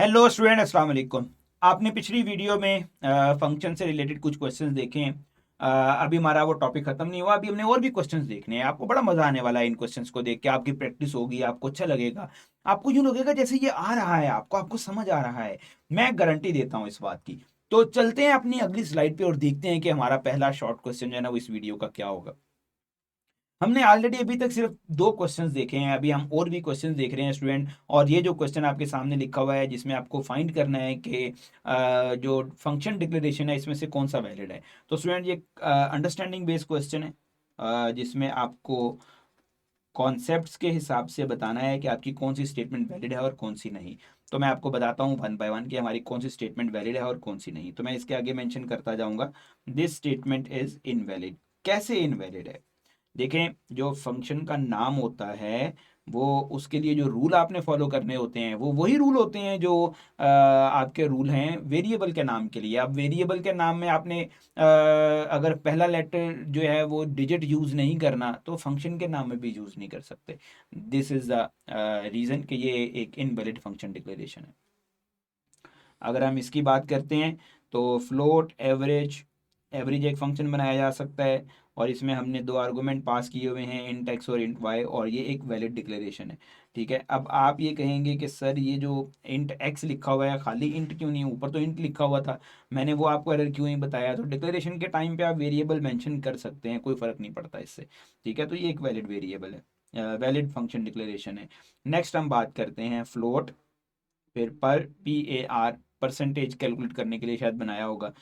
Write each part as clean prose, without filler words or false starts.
Hello student, अस्सलाम वालेकुम। आपने पिछली वीडियो में फंक्शन से रिलेटेड कुछ क्वेश्चंस देखे हैं। अभी हमारा वो टॉपिक खत्म नहीं हुआ, अभी हमने और भी क्वेश्चंस देखने हैं। आपको बड़ा मजा आने वाला है इन क्वेश्चंस को देख के, आपकी प्रैक्टिस होगी, आपको अच्छा लगेगा। आपको यूँ लगेगा जैसे ये आ रहा है, आपको आपको समझ आ रहा है। मैं गारंटी देता हूँ इस बात की। तो चलते हैं अपनी अगली स्लाइड पे और देखते हैं कि हमारा पहला शॉर्ट क्वेश्चन जो है ना वो इस वीडियो का क्या होगा। हमने ऑलरेडी अभी तक सिर्फ दो क्वेश्चंस देखे हैं, अभी हम और भी क्वेश्चंस देख रहे हैं स्टूडेंट। और ये जो क्वेश्चन आपके सामने लिखा हुआ है जिसमें आपको फाइंड करना है कि जो फंक्शन डिक्लेरेशन है इसमें से कौन सा वैलिड है। तो स्टूडेंट ये अंडरस्टैंडिंग बेस्ड क्वेश्चन है, जिसमें आपको कॉन्सेप्ट्स के हिसाब से बताना है कि आपकी कौन सी स्टेटमेंट वैलिड है और कौन सी नहीं। तो मैं आपको बताता हूँ वन बाय वन कि हमारी कौन सी स्टेटमेंट वैलिड है और कौन सी नहीं। तो मैं इसके आगे मेंशन करता जाऊंगा, दिस स्टेटमेंट इज इनवैलिड। कैसे इनवैलिड है? देखें, जो फंक्शन का नाम होता है वो उसके लिए जो रूल आपने फॉलो करने होते हैं वो वही रूल होते हैं जो आपके रूल हैं वेरिएबल के नाम के लिए। अब वेरिएबल के नाम में आपने अगर पहला लेटर जो है वो डिजिट यूज़ नहीं करना तो फंक्शन के नाम में भी यूज़ नहीं कर सकते। दिस इज़ द रीज़न कि ये एक इनवैलिड फंक्शन डिक्लेरेशन है। अगर हम इसकी बात करते हैं तो फ्लोट एवरेज, एवरेज एक फंक्शन बनाया जा सकता है और इसमें हमने दो आर्गुमेंट पास किए हुए हैं, इंट एक्स और इंट वाई, और ये एक वैलिड डिक्लेरेशन है। ठीक है, अब आप ये कहेंगे कि सर ये जो इंट एक्स लिखा हुआ है खाली इंट क्यों नहीं, ऊपर तो इंट लिखा हुआ था, मैंने वो आपको एरर क्यों नहीं बताया? तो डिक्लेरेशन के टाइम पे आप वेरिएबल मेंशन कर सकते हैं, कोई फ़र्क नहीं पड़ता इससे। ठीक है, तो ये एक वैलिड वेरिएबल है, वैलिड फंक्शन डिक्लेरेशन है। नेक्स्ट हम बात करते हैं फ्लोट, फिर पर PAR, परसेंटेज कैलकुलेट करने के लिए शायद बनाया होगा।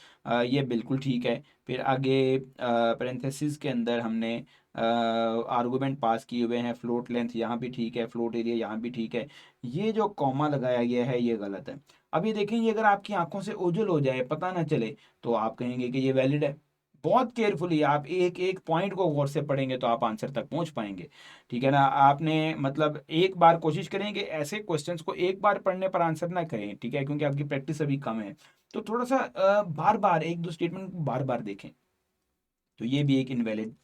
ये बिल्कुल ठीक है। फिर आगे पेरेंथेसिस के अंदर हमने आर्गुमेंट पास किए हुए हैं, फ्लोट लेंथ यहाँ भी ठीक है, फ्लोट एरिया यहाँ भी ठीक है। ये जो कॉमा लगाया गया है ये गलत है। अब ये देखें, ये अगर आपकी आंखों से ओझल हो जाए, पता ना चले, तो आप कहेंगे कि ये वैलिड है। बहुत केयरफुली आप एक एक पॉइंट को गौर से पढ़ेंगे तो आप आंसर तक पहुंच पाएंगे। ठीक है ना? आपने मतलब एक बार कोशिश करेंगे, ऐसे क्वेश्चंस को एक बार पढ़ने पर आंसर ना करें, ठीक है, क्योंकि आपकी प्रैक्टिस अभी कम है। तो थोड़ा सा बार बार एक दो स्टेटमेंट को बार बार देखें। तो ये भी एक इनवैलिड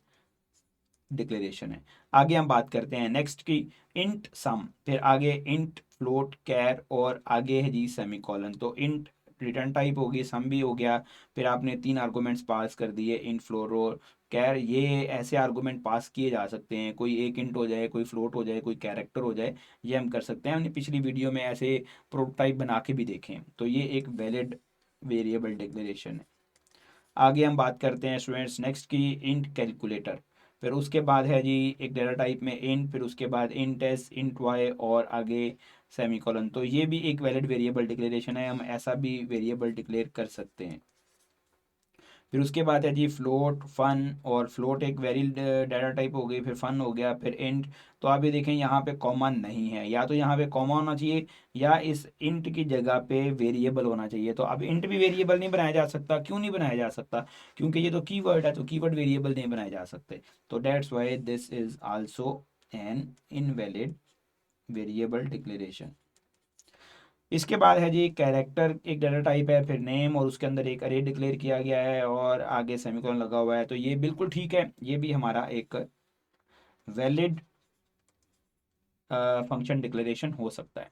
डिक्लेरेशन है। आगे हम बात करते हैं नेक्स्ट की, इंट सम, फिर आगे इंट फ्लोट कैर और आगे है जी सेमीकोलन। तो इंट रिटर्न टाइप होगी, सम भी हो गया, फिर आपने तीन आर्गुमेंट्स पास कर दिए, इंट फ्लोट और कैर। ये ऐसे आर्गुमेंट पास किए जा सकते हैं, कोई एक इंट हो जाए, कोई फ्लोट हो जाए, कोई कैरेक्टर हो जाए, ये हम कर सकते हैं। हमने पिछली वीडियो में ऐसे प्रोटोटाइप बना के भी देखे हैं। तो ये एक वैलिड वेरिएबल डिक्लेरेशन है। आगे हम बात करते हैं स्टूडेंट्स नेक्स्ट की, इंट कैलकुलेटर। फिर उसके बाद है जी एक डेटा टाइप में इंट, फिर उसके बाद इंट एस, इंट वाई और आगे सेमीकोलन। तो ये भी एक वैलिड वेरिएबल डिक्लेरेशन है, हम ऐसा भी वेरिएबल डिक्लेयर कर सकते हैं। फिर उसके बाद है जी फ्लोट फन, और फ्लोट एक वैलिड डाटा टाइप हो गई, फिर फन हो गया, फिर इंट। तो आप ये देखें यहाँ पे कॉमा नहीं है, या तो यहाँ पे कॉमा होना चाहिए या इस इंट की जगह पे वेरिएबल होना चाहिए। तो अब इंट भी वेरिएबल नहीं बनाया जा सकता। क्यों नहीं बनाया जा सकता? क्योंकि ये तो कीवर्ड है, तो कीवर्ड वेरिएबल नहीं बनाए जा सकते। तो that's why this is also an invalid variable declaration. इसके बाद है जी कैरेक्टर, एक डाटा टाइप है, फिर नेम और उसके अंदर एक अरे डिक्लेयर किया गया है और आगे सेमीकोलन लगा हुआ है। तो ये बिल्कुल ठीक है, ये भी हमारा एक वैलिड फंक्शन डिक्लेरेशन हो सकता है।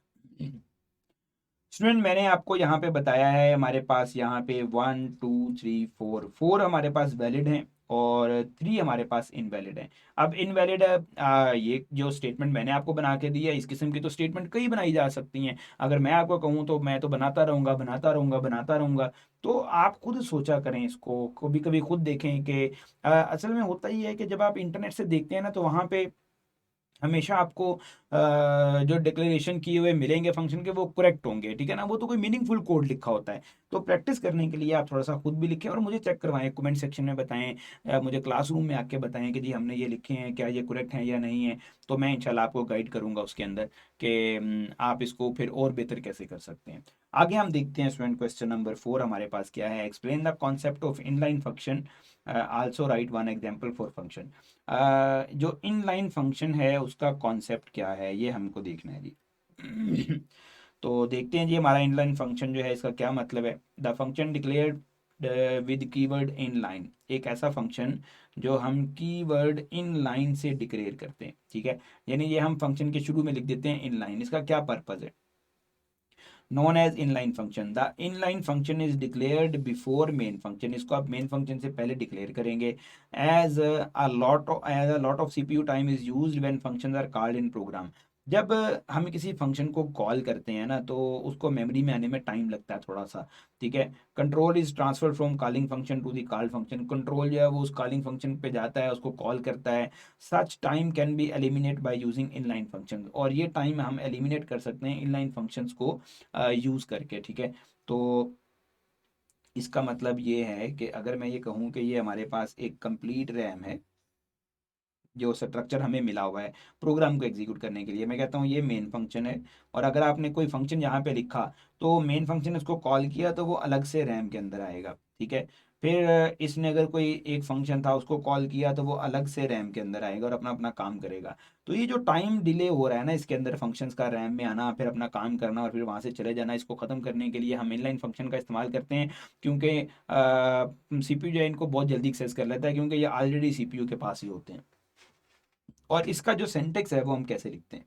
स्टूडेंट, मैंने आपको यहाँ पे बताया है हमारे पास यहाँ पे 1 2 3 4, 4 हमारे पास वैलिड हैं और 3 हमारे पास इनवैलिड हैं। अब इनवैलिड ये जो स्टेटमेंट मैंने आपको बना के दी है, इस किस्म की तो स्टेटमेंट कई बनाई जा सकती हैं। अगर मैं आपको कहूँ तो मैं तो बनाता रहूँगा, बनाता रहूँगा, बनाता रहूँगा। तो आप खुद सोचा करें इसको, कभी कभी खुद देखें कि असल में होता ही है कि जब आप इंटरनेट से देखते हैं ना तो वहाँ पे हमेशा आपको जो डिक्लेरेशन किए हुए मिलेंगे फंक्शन के वो करेक्ट होंगे। ठीक है ना? वो तो कोई मीनिंगफुल कोड लिखा होता है। तो प्रैक्टिस करने के लिए आप थोड़ा सा खुद भी लिखें और मुझे चेक करवाएं, कमेंट सेक्शन में बताएं, मुझे क्लासरूम में आके बताएं कि जी हमने ये लिखे हैं, क्या ये करेक्ट हैं या नहीं है। तो मैं इंशाल्लाह आपको गाइड करूंगा उसके अंदर कि आप इसको फिर और बेहतर कैसे कर सकते हैं। आगे हम देखते हैं स्टूडेंट, क्वेश्चन नंबर 4 हमारे पास क्या है, explain the concept of inline function, also right one example for function. जो इनलाइन फंक्शन है उसका कॉन्सेप्ट क्या है ये हमको देखना है जी। तो देखते हैं जी हमारा इनलाइन फंक्शन जो है इसका क्या मतलब है। The function declared with keyword in line, एक ऐसा फंक्शन जो हम कीवर्ड इन लाइन से डिक्लेयर करते हैं। ठीक है, यानी ये हम फंक्शन के शुरू में लिख देते हैं इन लाइन। इसका क्या पर्पज है? Known as inline function. The inline function is declared before main function, इसको आप मेन फंक्शन से पहले डिक्लेयर करेंगे। As a lot of CPU time is used when functions are called in program. जब हम किसी फंक्शन को कॉल करते हैं ना, तो उसको मेमोरी में आने में टाइम लगता है थोड़ा सा, ठीक है। Control is transfer from calling function to the called function, control जो है वो उस कॉलिंग फंक्शन पे जाता है, उसको कॉल करता है। Such time can be eliminate by using inline function, और ये टाइम हम एलिमिनेट कर सकते हैं इनलाइन फंक्शंस को यूज़ करके, ठीक है। तो इसका मतलब ये है कि अगर मैं ये कहूँ कि ये हमारे पास एक कंप्लीट रैम है, जो स्ट्रक्चर हमें मिला हुआ है प्रोग्राम को एग्जीक्यूट करने के लिए, मैं कहता हूँ ये मेन फंक्शन है। और अगर आपने कोई फंक्शन यहाँ पे लिखा, तो मेन फंक्शन इसको कॉल किया तो वो अलग से रैम के अंदर आएगा, ठीक है। फिर इसने अगर कोई एक फंक्शन था उसको कॉल किया, तो वो अलग से रैम के अंदर आएगा और अपना अपना काम करेगा। तो ये जो टाइम डिले हो रहा है ना इसके अंदर, फंक्शंस का रैम में आना, फिर अपना काम करना और फिर वहाँ से चले जाना, इसको ख़त्म करने के लिए हम इनलाइन फंक्शन का इस्तेमाल करते हैं। क्योंकि सीपीयू जो है इनको बहुत जल्दी एक्सेस कर लेता है, क्योंकि ये ऑलरेडी सीपीयू के पास ही होते हैं। और इसका जो सिंटेक्स है वो हम कैसे लिखते हैं,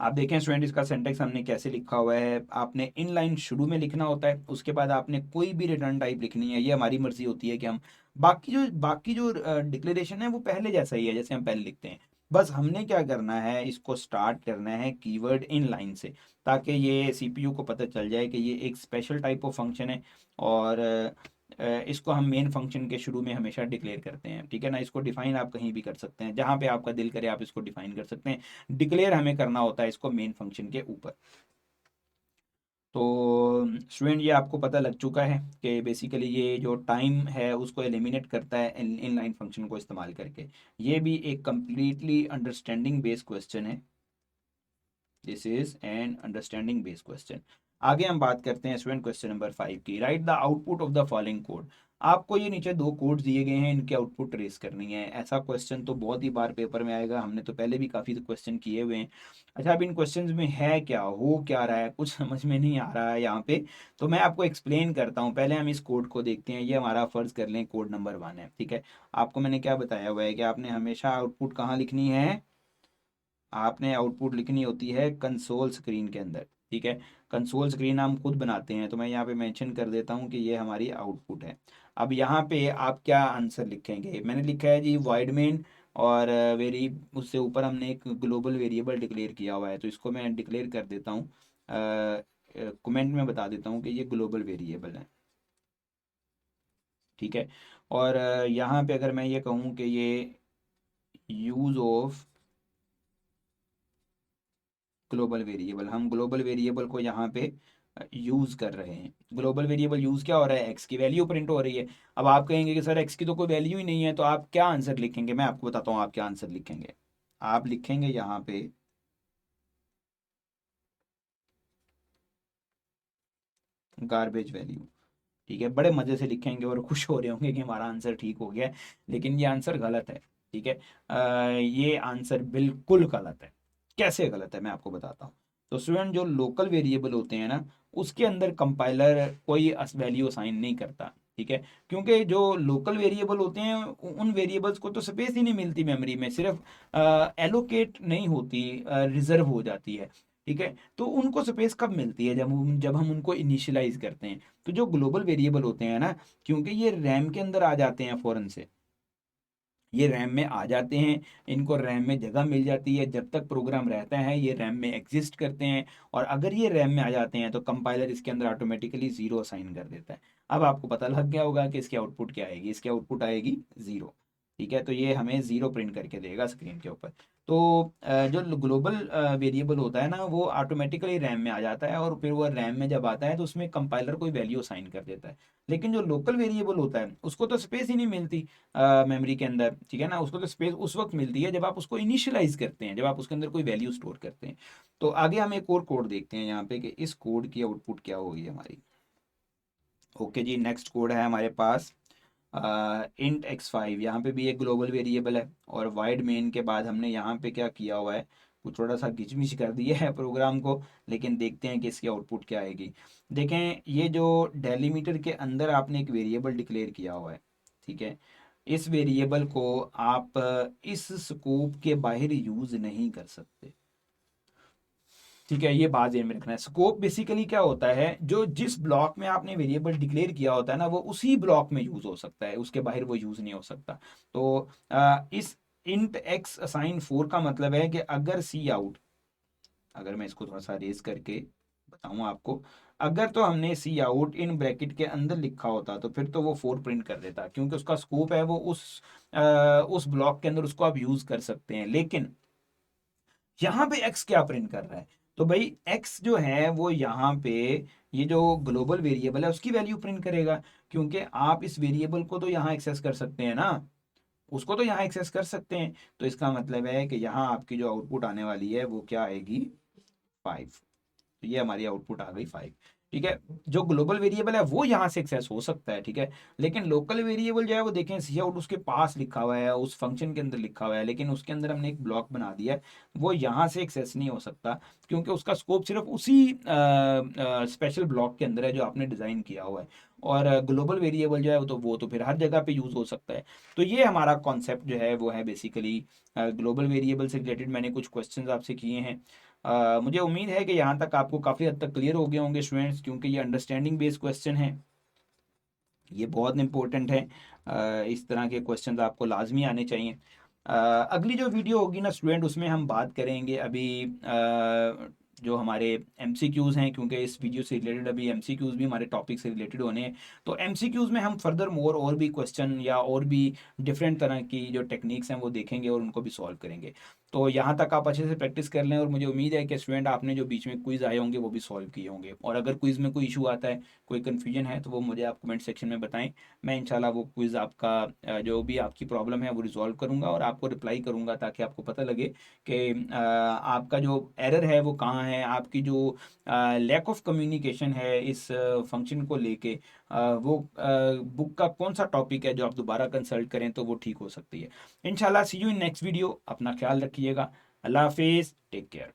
आप देखें स्टूडेंट, इसका सिंटेक्स हमने कैसे लिखा हुआ है। आपने इन लाइन शुरू में लिखना होता है, उसके बाद आपने कोई भी रिटर्न टाइप लिखनी है, ये हमारी मर्जी होती है कि हम बाकी जो डिक्लेरेशन है वो पहले जैसा ही है जैसे हम पहले लिखते हैं। बस हमने क्या करना है, इसको स्टार्ट करना है कीवर्ड इन लाइन से, ताकि ये सीपीयू को पता चल जाए कि ये एक स्पेशल टाइप ऑफ फंक्शन है। और इसको हम मेन फंक्शन के शुरू में हमेशा डिक्लेयर करते हैं, ठीक है ना। इसको डिफाइन आप कहीं भी कर सकते हैं, जहाँ पे आपका दिल करे आप इसको डिफाइन कर सकते हैं। डिक्लेयर हमें करना होता है इसको मेन फंक्शन के ऊपर। तो स्टूडेंट, ये आपको पता लग चुका है कि बेसिकली ये जो टाइम है उसको एलिमिनेट करता है इन लाइन फंक्शन को इस्तेमाल करके। ये भी एक कंप्लीटली अंडरस्टैंडिंग बेस्ड क्वेश्चन है। This is an understanding based question. आगे हम बात करते हैं स्टूडेंट क्वेश्चन नंबर 5 की। Right the output of the following code. आपको ये नीचे दो कोड दिए गए हैं, इनके आउटपुट ट्रेस करनी है। ऐसा क्वेश्चन तो बहुत ही बार पेपर में आएगा, हमने तो पहले भी काफ़ी क्वेश्चन किए हुए हैं। अच्छा, अब इन क्वेश्चंस में है क्या, हो क्या रहा है, कुछ समझ में नहीं आ रहा है यहाँ पे, तो मैं आपको एक्सप्लेन करता हूँ। पहले हम इस कोड को देखते हैं। ये हमारा फर्ज कर लें कोड नंबर 1 है, ठीक है। आपको मैंने क्या बताया हुआ है कि आपने हमेशा आउटपुट कहाँ लिखनी है, आपने आउटपुट लिखनी होती है कंसोल स्क्रीन के अंदर, ठीक है। कंसोल स्क्रीन हम खुद बनाते हैं, तो मैं यहाँ पे मेंशन कर देता हूँ कि ये हमारी आउटपुट है। अब यहाँ पे आप क्या आंसर लिखेंगे, मैंने लिखा है जी वॉइड मेन, और वेरी उससे ऊपर हमने एक ग्लोबल वेरिएबल डिक्लेयर किया हुआ है, तो इसको मैं डिक्लेयर कर देता हूँ, कमेंट में बता देता हूँ कि ये ग्लोबल वेरिएबल है, ठीक है। और यहाँ पे अगर मैं ये कहूँ कि ये यूज ऑफ ग्लोबल वेरिएबल, हम ग्लोबल वेरिएबल को यहाँ पे यूज कर रहे हैं। ग्लोबल वेरिएबल यूज क्या हो रहा है, एक्स की वैल्यू प्रिंट हो रही है। अब आप कहेंगे कि सर एक्स की तो कोई वैल्यू ही नहीं है, तो आप क्या आंसर लिखेंगे, मैं आपको बताता हूँ आप क्या आंसर लिखेंगे। आप लिखेंगे यहाँ पे गार्बेज वैल्यू, ठीक है। बड़े मजे से लिखेंगे और खुश हो रहे होंगे कि हमारा आंसर ठीक हो गया है, लेकिन ये आंसर गलत है, ठीक है। ये आंसर बिल्कुल गलत है। कैसे गलत है मैं आपको बताता हूँ। तो स्टूडेंट, जो लोकल वेरिएबल होते हैं ना, उसके अंदर कंपाइलर कोई वैल्यू असाइन नहीं करता, ठीक है। क्योंकि जो लोकल वेरिएबल होते हैं उन वेरिएबल्स को तो स्पेस ही नहीं मिलती मेमोरी में, सिर्फ एलोकेट नहीं होती, रिजर्व हो जाती है, ठीक है। तो उनको स्पेस कब मिलती है, जब हम उनको इनिशियलाइज करते हैं। तो जो ग्लोबल वेरिएबल होते हैं ना, क्योंकि ये रैम के अंदर आ जाते हैं फौरन से, ये रैम में आ जाते हैं, इनको रैम में जगह मिल जाती है, जब तक प्रोग्राम रहता है ये रैम में एग्जिस्ट करते हैं। और अगर ये रैम में आ जाते हैं तो कंपाइलर इसके अंदर ऑटोमेटिकली जीरो असाइन कर देता है। अब आपको पता लग गया होगा कि इसकी आउटपुट क्या आएगी, इसकी आउटपुट आएगी जीरो, ठीक है। तो ये हमें जीरो प्रिंट करके देगा स्क्रीन के ऊपर। तो जो ग्लोबल वेरिएबल होता है ना, वो ऑटोमेटिकली रैम में आ जाता है, और फिर वो रैम में जब आता है तो उसमें कंपाइलर कोई वैल्यू असाइन कर देता है। लेकिन जो लोकल वेरिएबल होता है उसको तो स्पेस ही नहीं मिलती मेमोरी के अंदर, ठीक है ना। उसको तो स्पेस उस वक्त मिलती है जब आप उसको इनिशियलाइज करते हैं, जब आप उसके अंदर कोई वैल्यू स्टोर करते हैं। तो आगे हम एक और कोड देखते हैं यहाँ पे कि इस कोड की आउटपुट क्या होगी हमारी। ओके जी, नेक्स्ट कोड है हमारे पास इंट x5। यहाँ पे भी एक ग्लोबल वेरिएबल है, और वाइड मेन के बाद हमने यहाँ पे क्या किया हुआ है, कुछ थोड़ा सा घिचमिच कर दिया है प्रोग्राम को। लेकिन देखते हैं कि इसकी आउटपुट क्या आएगी। देखें, ये जो डेलीमीटर के अंदर आपने एक वेरिएबल डिक्लेयर किया हुआ है, ठीक है। इस वेरिएबल को आप इस स्कोप के बाहर यूज नहीं कर सकते। ठीक है, ये बात ध्यान में रखना है। स्कोप बेसिकली क्या होता है, जो जिस ब्लॉक में आपने वेरिएबल डिक्लेयर किया होता है ना, वो उसी ब्लॉक में यूज हो सकता है, उसके बाहर वो यूज नहीं हो सकता। तो इस इंट एक्स असाइन 4 का मतलब है कि अगर सी आउट, अगर मैं इसको थोड़ा सा रेज करके बताऊं आपको, अगर तो हमने सी आउट इन ब्रैकेट के अंदर लिखा होता तो फिर तो वो 4 प्रिंट कर देता, क्योंकि उसका स्कोप है वो उस ब्लॉक के अंदर उसको आप यूज कर सकते हैं। लेकिन यहाँ पे एक्स क्या प्रिंट कर रहा है, तो भाई एक्स जो है वो यहाँ पे ये जो ग्लोबल वेरिएबल है उसकी वैल्यू प्रिंट करेगा, क्योंकि आप इस वेरिएबल को तो यहाँ एक्सेस कर सकते हैं ना, उसको तो यहाँ एक्सेस कर सकते हैं। तो इसका मतलब है कि यहाँ आपकी जो आउटपुट आने वाली है वो क्या आएगी, 5। तो ये हमारी आउटपुट आ गई 5। ठीक है, जो ग्लोबल वेरिएबल है वो यहाँ से एक्सेस हो सकता है, ठीक है। लेकिन लोकल वेरिएबल जो है वो देखें सी आउट उसके पास लिखा हुआ है, उस फंक्शन के अंदर लिखा हुआ है, लेकिन उसके अंदर हमने एक ब्लॉक बना दिया है, वो यहाँ से एक्सेस नहीं हो सकता, क्योंकि उसका स्कोप सिर्फ उसी स्पेशल ब्लॉक के अंदर है जो आपने डिज़ाइन किया हुआ है। और ग्लोबल वेरिएबल जो है वो तो फिर हर जगह पे यूज़ हो सकता है। तो ये हमारा कॉन्सेप्ट जो है वो है बेसिकली ग्लोबल वेरिएबल से रिलेटेड मैंने कुछ क्वेश्चंस आपसे किए हैं। मुझे उम्मीद है कि यहाँ तक आपको काफ़ी हद तक क्लियर हो गए होंगे स्टूडेंट्स, क्योंकि ये अंडरस्टैंडिंग बेस्ड क्वेश्चन है, ये बहुत इंपॉर्टेंट है। इस तरह के क्वेश्चंस आपको लाजमी आने चाहिए। अगली जो वीडियो होगी ना स्टूडेंट, उसमें हम बात करेंगे अभी जो हमारे एमसीक्यूज़ हैं, क्योंकि इस वीडियो से रिलेटेड अभी एमसीक्यूज़ भी हमारे टॉपिक से रिलेटेड होने हैं। तो एमसीक्यूज़ में हम फर्दर मोर और भी क्वेश्चन या और भी डिफरेंट तरह की जो टेक्निक्स हैं वो देखेंगे और उनको भी सॉल्व करेंगे। तो यहाँ तक आप अच्छे से प्रैक्टिस कर लें, और मुझे उम्मीद है कि स्टूडेंट आपने जो बीच में क्विज़ आए होंगे वो भी सॉल्व किए होंगे। और अगर क्विज़ में कोई इशू आता है, कोई कन्फ्यूजन है, तो वो मुझे आप कमेंट सेक्शन में बताएं। मैं इंशाल्लाह वो क्विज़ आपका जो भी आपकी प्रॉब्लम है वो रिजॉल्व करूंगा और आपको रिप्लाई करूंगा, ताकि आपको पता लगे कि आपका जो एरर है वो कहाँ है, आपकी जो लैक ऑफ कम्युनिकेशन है इस फंक्शन को लेके, वो बुक का कौन सा टॉपिक है जो आप दोबारा कंसल्ट करें तो वो ठीक हो सकती है। इंशाल्लाह सी यू इन नेक्स्ट वीडियो। अपना ख्याल रखिएगा। अल्लाह हाफिज़, टेक केयर।